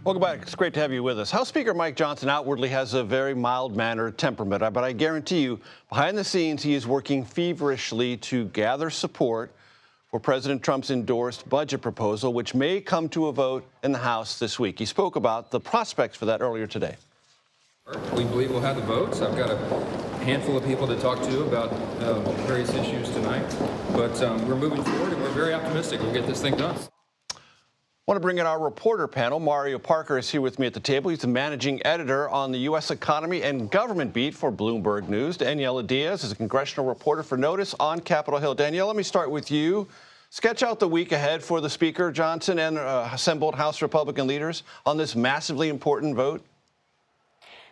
Welcome back. It's great to have you with us. House Speaker Mike Johnson outwardly has a very mild-mannered temperament, but I guarantee you, behind the scenes, he is working feverishly to gather support for President Trump's endorsed budget proposal, which may come to a vote in the House this week. He spoke about the prospects for that earlier today. We believe we'll have the votes. I've got a handful of people to talk to about various issues tonight, but we're moving forward and we're very optimistic we'll get this thing done. I want to bring in our reporter panel. Mario Parker is here with me at the table. He's the managing editor on the U.S. economy and government beat for Bloomberg News. Daniella Diaz is a congressional reporter for NOTUS on Capitol Hill. Danielle, let me start with you. Sketch out the week ahead for the Speaker, Johnson, and assembled House Republican leaders on this massively important vote.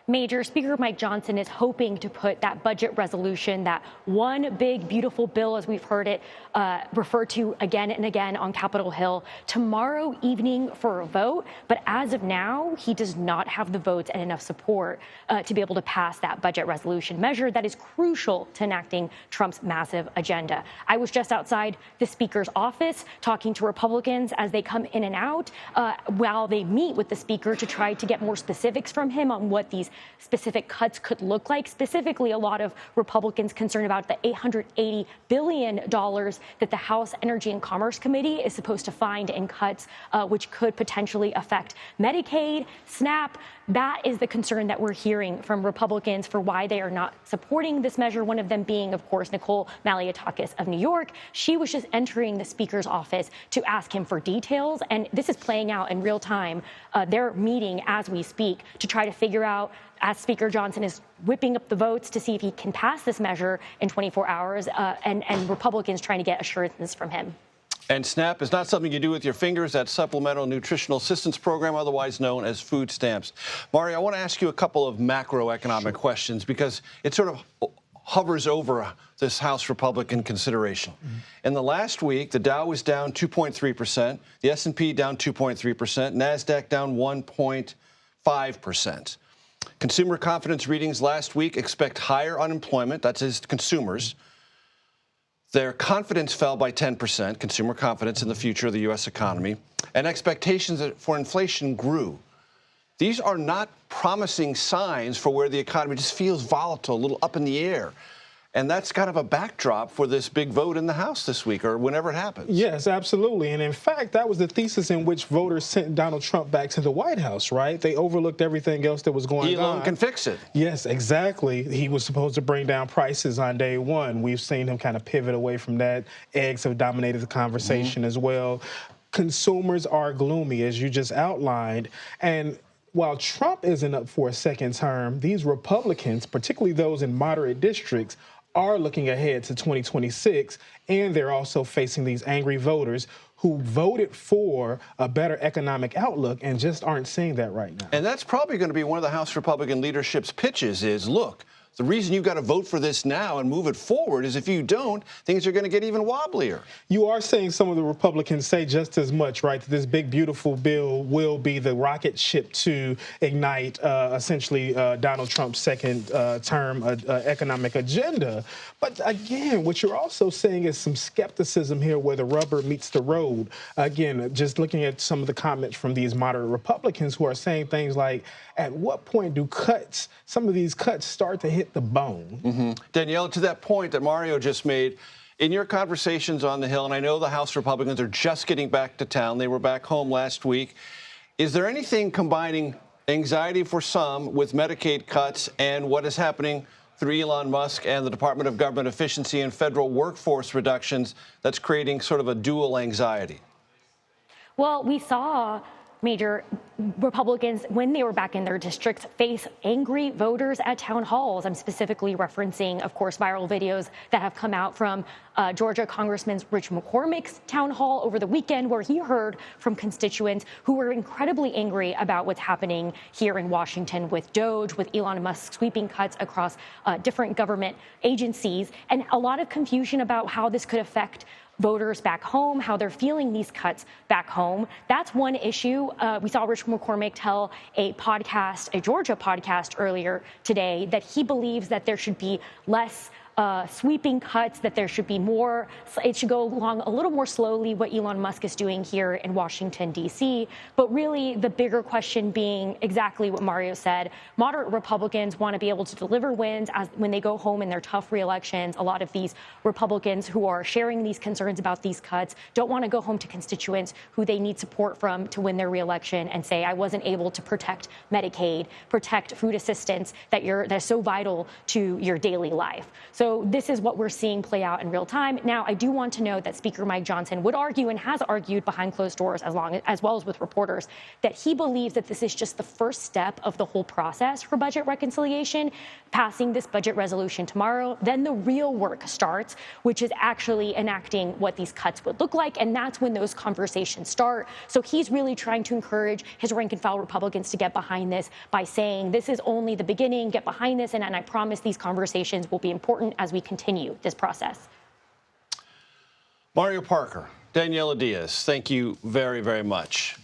Major Speaker Mike Johnson is hoping to put that budget resolution, that one big, beautiful bill, as we've heard it referred to again and again on Capitol Hill, tomorrow evening for a vote. But as of now, he does not have the votes and enough support to be able to pass that budget resolution measure that is crucial to enacting Trump's massive agenda. I was just outside the Speaker's office talking to Republicans as they come in and out while they meet with the Speaker to try to get more specifics from him on what these specific cuts could look like. Specifically, a lot of Republicans concerned about the $880 billion that the House Energy and Commerce Committee is supposed to find in cuts, which could potentially affect Medicaid, SNAP. That is the concern that we're hearing from Republicans for why they are not supporting this measure. One of them being, of course, Nicole Maliotakis of New York. She was just entering the Speaker's office to ask him for details. And this is playing out in real time. They're meeting as we speak to try to figure out, as Speaker Johnson is whipping up the votes to see if he can pass this measure in 24 hours, and Republicans trying to get assurances from him. And SNAP is not something you do with your fingers. That Supplemental Nutritional Assistance Program, otherwise known as food stamps. Mario, I want to ask you a couple of macroeconomic questions because it sort of hovers over this House Republican consideration. In the last week, the Dow was down 2.3%, the S&P down 2.3%, NASDAQ down 1.5%. Consumer confidence readings last week expect higher unemployment, that's as consumers. Their confidence fell by 10%, consumer confidence in the future of the U.S. economy, and expectations for inflation grew. These are not promising signs for where the economy just feels volatile, a little up in the air. And that's kind of a backdrop for this big vote in the House this week or whenever it happens. Yes, absolutely. And in fact, that was the thesis in which voters sent Donald Trump back to the White House, right? They overlooked everything else that was going on. He alone can fix it. Yes, exactly. He was supposed to bring down prices on day one. We've seen him kind of pivot away from that. Eggs have dominated the conversation as well. Consumers are gloomy, as you just outlined. And while Trump isn't up for a second term, these Republicans, particularly those in moderate districts, are looking ahead to 2026, and they're also facing these angry voters who voted for a better economic outlook and just aren't seeing that right now. And that's probably going to be one of the House Republican leadership's pitches is, look, the reason you've got to vote for this now and move it forward is if you don't, things are going to get even wobblier. You are seeing some of the Republicans say just as much, right, that this big, beautiful bill will be the rocket ship to ignite essentially Donald Trump's second term economic agenda. But again, what you're also seeing is some skepticism here where the rubber meets the road. Again, just looking at some of the comments from these moderate Republicans who are saying things like, at what point do some of these cuts start to hit the bone? Danielle, to that point that Mario just made, in your conversations on the Hill, and I know the House Republicans are just getting back to town. They were back home last week. Is there anything combining anxiety for some with Medicaid cuts and what is happening through Elon Musk and the Department of Government Efficiency and federal workforce reductions that's creating sort of a dual anxiety? Well, we saw Major Republicans, when they were back in their districts, face angry voters at town halls. I'm specifically referencing, of course, viral videos that have come out from Georgia Congressman Rich McCormick's town hall over the weekend, where he heard from constituents who were incredibly angry about what's happening here in Washington with DOGE, with Elon Musk sweeping cuts across different government agencies, and a lot of confusion about how this could affect voters back home, how they're feeling these cuts back home. That's one issue. We saw Rich McCormick tell a Georgia podcast earlier today, that he believes that there should be less sweeping cuts, that there should be more, it should go along a little more slowly, what Elon Musk is doing here in Washington, D.C. But really, the bigger question being exactly what Mario said. Moderate Republicans want to be able to deliver wins when they go home in their tough re-elections. A lot of these Republicans who are sharing these concerns about these cuts don't want to go home to constituents who they need support from to win their re-election and say, I wasn't able to protect Medicaid, protect food assistance that's so vital to your daily life. So this is what we're seeing play out in real time. Now, I do want to note that Speaker Mike Johnson would argue and has argued behind closed doors as well as with reporters that he believes that this is just the first step of the whole process for budget reconciliation, passing this budget resolution tomorrow. Then the real work starts, which is actually enacting what these cuts would look like. And that's when those conversations start. So he's really trying to encourage his rank and file Republicans to get behind this by saying this is only the beginning, get behind this. And I promise these conversations will be important as we continue this process. Mario Parker, Daniella Diaz, thank you very, very much.